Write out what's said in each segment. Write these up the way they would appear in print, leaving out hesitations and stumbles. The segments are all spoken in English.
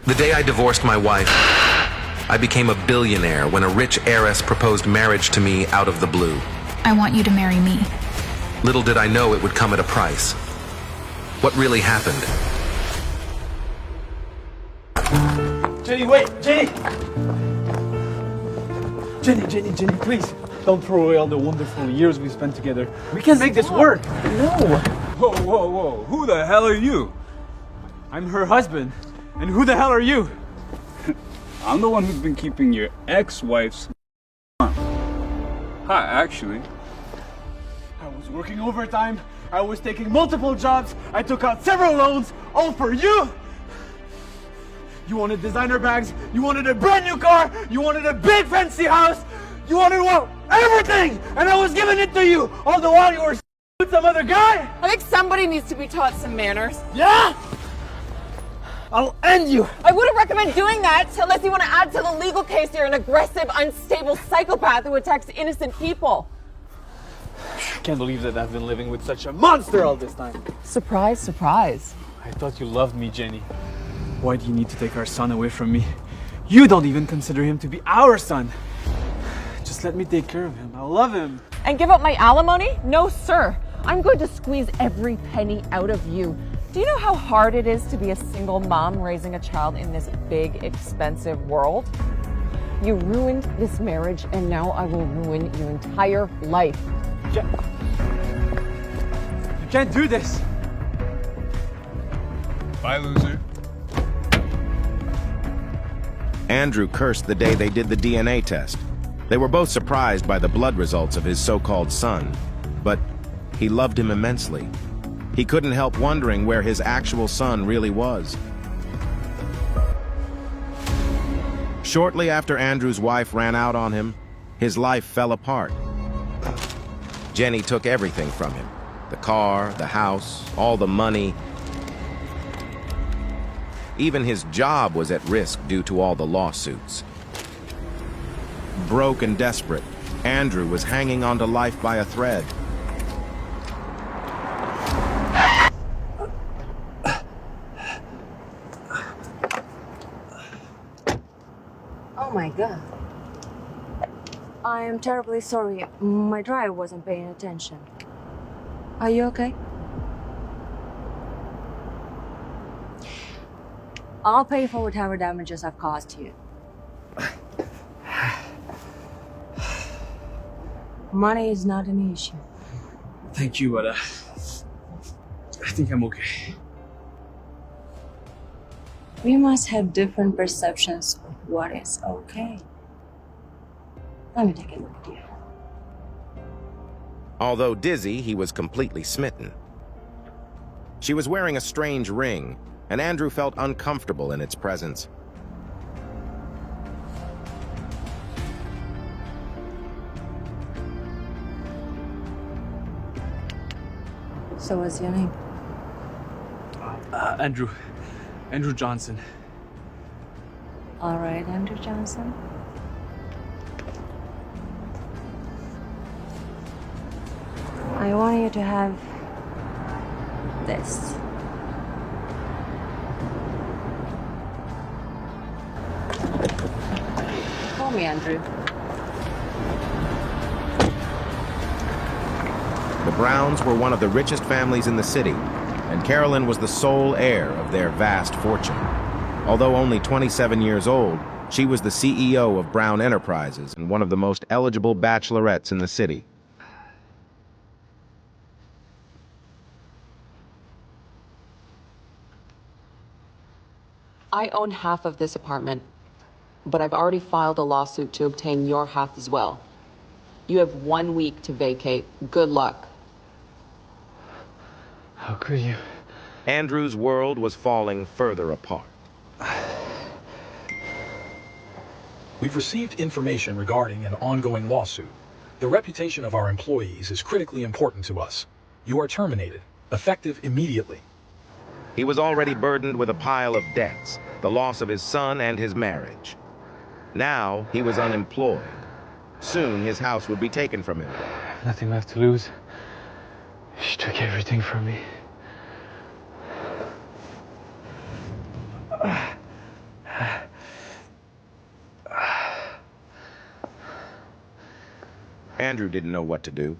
The day I divorced my wife, I became a billionaire when a rich heiress proposed marriage to me out of the blue. I want you to marry me. Little did I know it would come at a price. What really happened? Jenny, wait! Jenny! Jenny, please. Don't throw away all the wonderful years we spent together. We can make this work. No. Whoa. Who the hell are you? I'm her husband. And who the hell are you? I'm the one who's been keeping your ex-wife's Hi, actually. I was working overtime. I was taking multiple jobs. I took out several loans, all for you. You wanted designer bags. You wanted a brand new car. You wanted a big fancy house. You wanted, well, everything. And I was giving it to you. All the while you were with some other guy. I think somebody needs to be taught some manners. Yeah? I'll end you. I wouldn't recommend doing that unless you want to add to the legal case you're an aggressive, unstable psychopath who attacks innocent people. I can't believe that I've been living with such a monster all this time. Surprise, surprise. I thought you loved me, Jenny. Why do you need to take our son away from me? You don't even consider him to be our son. Just let me take care of him. I love him. And give up my alimony? No, sir. I'm going to squeeze every penny out of you. Do you know how hard it is to be a single mom raising a child in this big, expensive world? You ruined this marriage, and now I will ruin your entire life. You can't do this. Bye, loser. Andrew cursed the day they did the DNA test. They were both surprised by the blood results of his so-called son, but he loved him immensely. He couldn't help wondering where his actual son really was. Shortly after Andrew's wife ran out on him, his life fell apart. Jenny took everything from him: the car, the house, all the money. Even his job was at risk due to all the lawsuits. Broke and desperate, Andrew was hanging on to life by a thread. Oh my God. I am terribly sorry. My driver wasn't paying attention. Are you okay? I'll pay for whatever damages I've caused you. Money is not an issue. Thank you, but I think I'm okay. We must have different perceptions of what is okay. Let me take a look at you. Although dizzy, he was completely smitten. She was wearing a strange ring, and Andrew felt uncomfortable in its presence. So what's your name? Andrew Johnson. All right, Andrew Johnson. I want you to have this. Call me Andrew. The Browns were one of the richest families in the city, and Carolyn was the sole heir of their vast fortune. Although only 27 years old, she was the CEO of Brown Enterprises and one of the most eligible bachelorettes in the city. I own half of this apartment, but I've already filed a lawsuit to obtain your half as well. You have 1 week to vacate. Good luck. How could you? Andrew's world was falling further apart. We've received information regarding an ongoing lawsuit. The reputation of our employees is critically important to us. You are terminated, effective immediately. He was already burdened with a pile of debts, the loss of his son and his marriage. Now he was unemployed. Soon his house would be taken from him. Nothing left to lose. She took everything from me. Andrew didn't know what to do.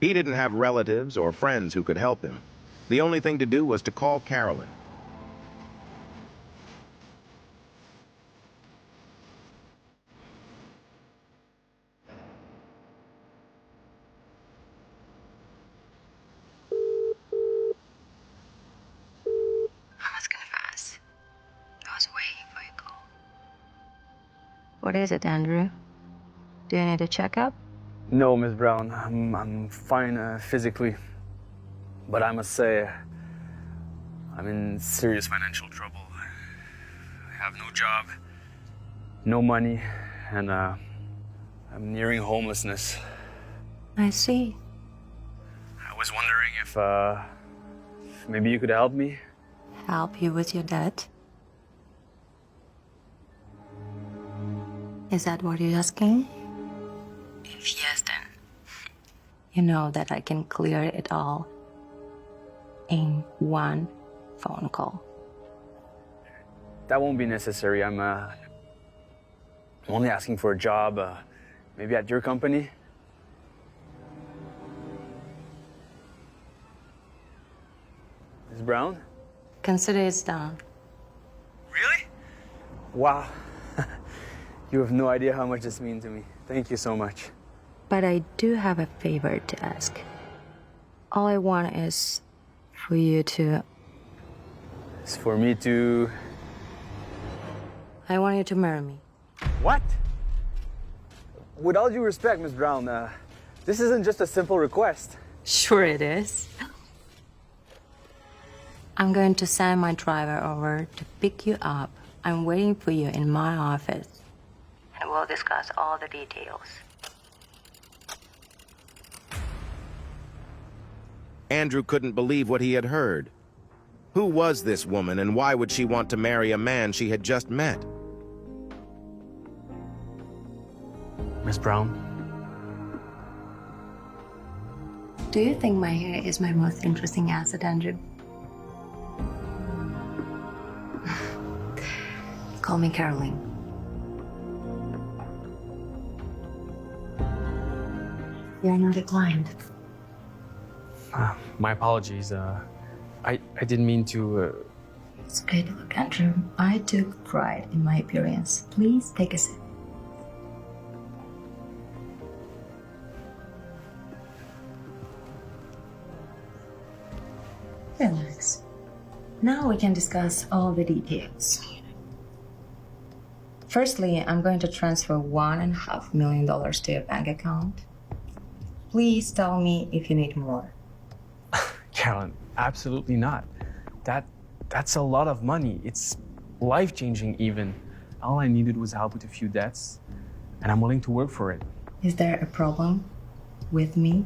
He didn't have relatives or friends who could help him. The only thing to do was to call Carolyn. I was gonna ask. I was waiting for your call. What is it, Andrew? Do you need a checkup? No, Miss Brown. I'm fine physically. But I must say, I'm in serious financial trouble. I have no job, no money, and I'm nearing homelessness. I see. I was wondering if maybe you could help me? Help you with your debt? Is that what you're asking? If yes, then you know that I can clear it all in one phone call. That won't be necessary. I'm only asking for a job, maybe at your company. Ms. Brown? Consider it's done. Really? Wow. You have no idea how much this means to me. Thank you so much. But I do have a favor to ask. All I want is for you to... It's for me to... I want you to marry me. What? With all due respect, Ms. Brown, this isn't just a simple request. Sure it is. I'm going to send my driver over to pick you up. I'm waiting for you in my office. And we'll discuss all the details. Andrew couldn't believe what he had heard. Who was this woman, and why would she want to marry a man she had just met? Miss Brown? Do you think my hair is my most interesting asset, Andrew? Call me Caroline. You're not a client. My apologies. I didn't mean to... It's okay to look, Andrew. I took pride in my appearance. Please take a sip. Relax. Now we can discuss all the details. Firstly, I'm going to transfer $1.5 million to your bank account. Please tell me if you need more. Carolyn, absolutely not. That's a lot of money. It's life-changing even. All I needed was help with a few debts, and I'm willing to work for it. Is there a problem with me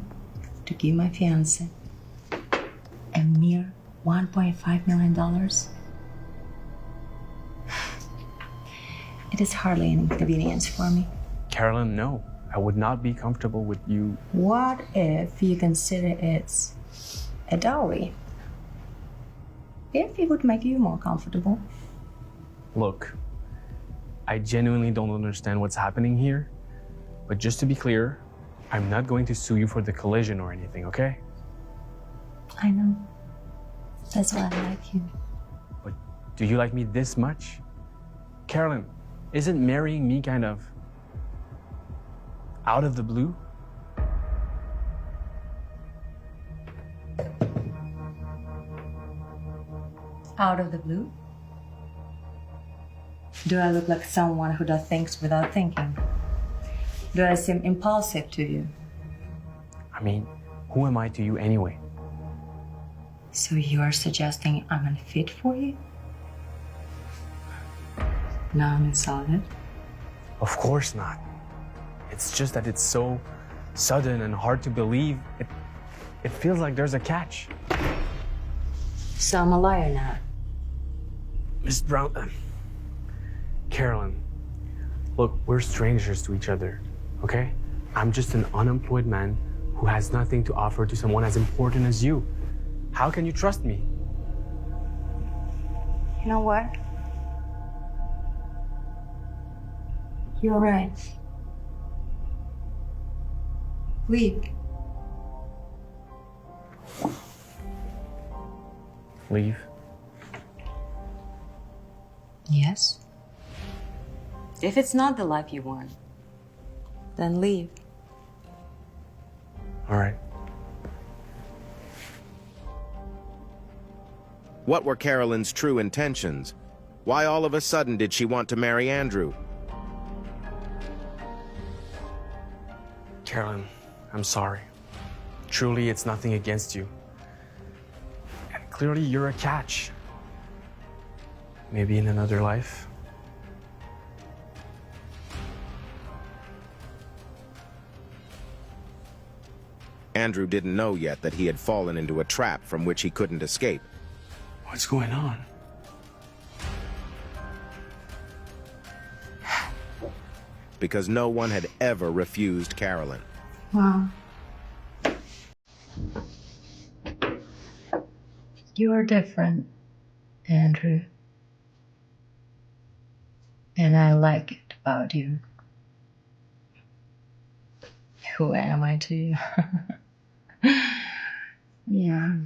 to give my fiancé a mere $1.5 million? It is hardly an inconvenience for me. Carolyn, no. I would not be comfortable with you. What if you consider it a dowry? If it would make you more comfortable. Look, I genuinely don't understand what's happening here, but just to be clear, I'm not going to sue you for the collision or anything, okay? I know. That's why I like you. But do you like me this much? Carolyn, isn't marrying me kind of out of the blue? Out of the blue? Do I look like someone who does things without thinking? Do I seem impulsive to you? I mean, who am I to you anyway? So you are suggesting I'm unfit for you? Now I'm insulted. Of course not. It's just that it's so sudden and hard to believe. It feels like there's a catch. So I'm a liar now. Miss Brown, Carolyn, look, we're strangers to each other, okay? I'm just an unemployed man who has nothing to offer to someone as important as you. How can you trust me? You know what? You're right. Leave. Leave? Yes. If it's not the life you want, then leave. All right. What were Carolyn's true intentions? Why all of a sudden did she want to marry Andrew? Carolyn, I'm sorry. Truly, it's nothing against you. And clearly, you're a catch. Maybe in another life. Andrew didn't know yet that he had fallen into a trap from which he couldn't escape. What's going on? Because no one had ever refused Carolyn. Wow. You're different, Andrew. And I like it about you. Who am I to you? Yeah.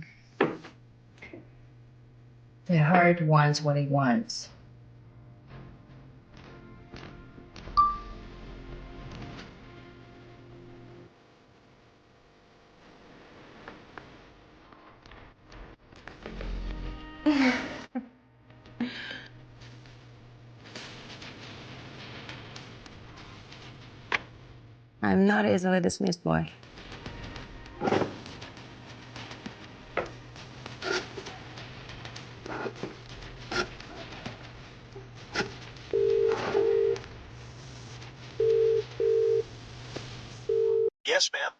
The heart wants what it wants. I'm not easily dismissed, boy. Yes, ma'am.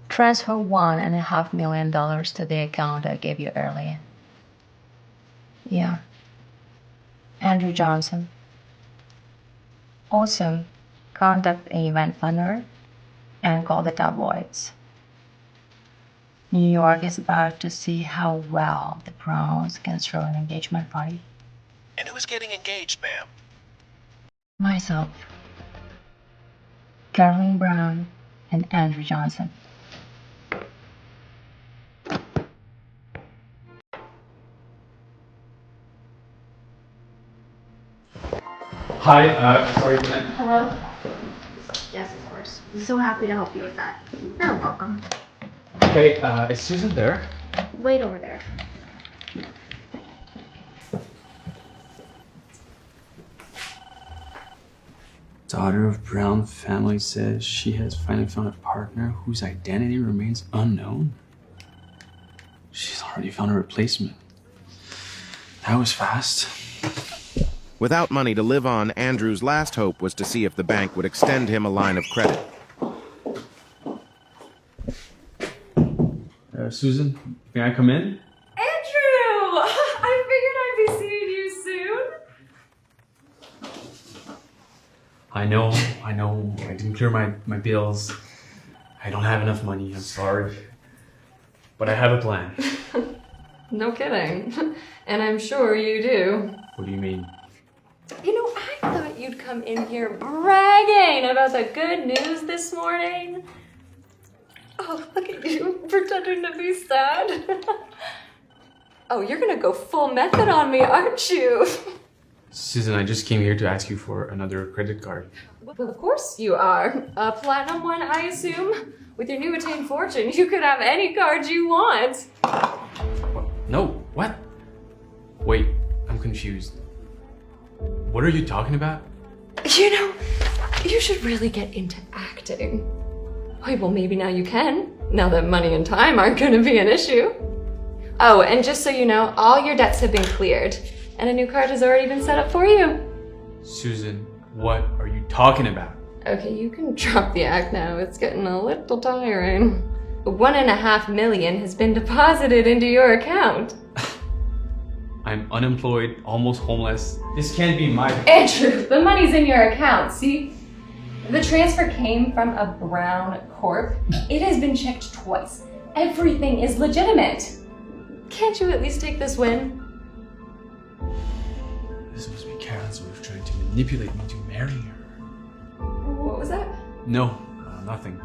Transfer $1.5 million to the account I gave you earlier. Yeah. Andrew Johnson. Also, contact an event planner and call the tabloids. New York is about to see how well the Browns can throw an engagement party. And who's getting engaged, ma'am? Myself, Carolyn Brown, and Andrew Johnson. Hi, sorry, can Hello? Yes, of course. I'm so happy to help you with that. You're welcome. Okay, is Susan there? Wait over there. Daughter of Brown family says she has finally found a partner whose identity remains unknown. She's already found a replacement. That was fast. Without money to live on, Andrew's last hope was to see if the bank would extend him a line of credit. Susan, may I come in? Andrew! I figured I'd be seeing you soon. I know. I didn't clear my bills. I don't have enough money, I'm sorry. But I have a plan. No kidding. And I'm sure you do. What do you mean? You know, I thought you'd come in here bragging about the good news this morning. Oh, look at you, pretending to be sad. Oh, you're gonna go full method on me, aren't you? Susan, I just came here to ask you for another credit card. Well, of course you are. A platinum one, I assume? With your new attained fortune, you could have any card you want. What? No, what? Wait, I'm confused. What are you talking about? You know, you should really get into acting. Oh, well, maybe now you can, now that money and time aren't going to be an issue. Oh, and just so you know, all your debts have been cleared, and a new card has already been set up for you. Susan, what are you talking about? Okay, you can drop the act now. It's getting a little tiring. $1.5 million has been deposited into your account. I'm unemployed, almost homeless. This can't be my... Andrew, the money's in your account, see? The transfer came from a Brown Corp. It has been checked twice. Everything is legitimate. Can't you at least take this win? This must be Karen's way of trying to manipulate me to marry her. What was that? No, nothing.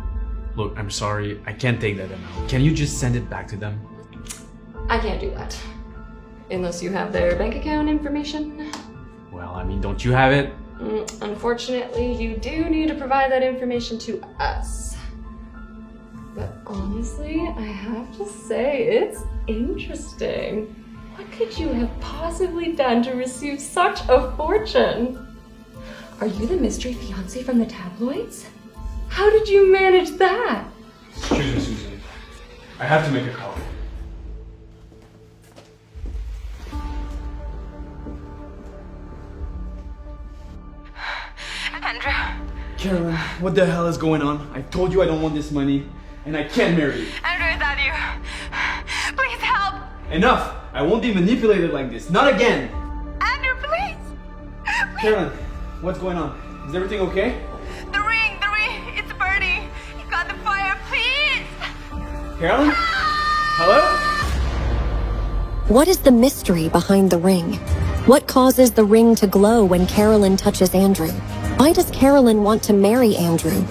Look, I'm sorry. I can't take that amount. Can you just send it back to them? I can't do that. Unless you have their bank account information. Well, I mean, don't you have it? Unfortunately, you do need to provide that information to us. But honestly, I have to say, it's interesting. What could you have possibly done to receive such a fortune? Are you the mystery fiancé from the tabloids? How did you manage that? Excuse me, Susan. I have to make a call. Andrew. Carolyn, what the hell is going on? I told you I don't want this money, and I can't marry you. Andrew, is that you? Please help! Enough! I won't be manipulated like this. Not again! Andrew, please! Carolyn, what's going on? Is everything okay? The ring, it's burning! You got the fire, please! Carolyn? Hello? What is the mystery behind the ring? What causes the ring to glow when Carolyn touches Andrew? Why does Carolyn want to marry Andrew?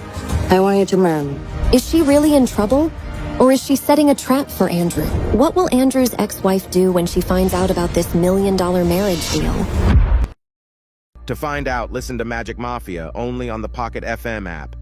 I want you to marry me. Is she really in trouble? Or is she setting a trap for Andrew? What will Andrew's ex-wife do when she finds out about this $1 million marriage deal? To find out, listen to Magic Mafia only on the Pocket FM app.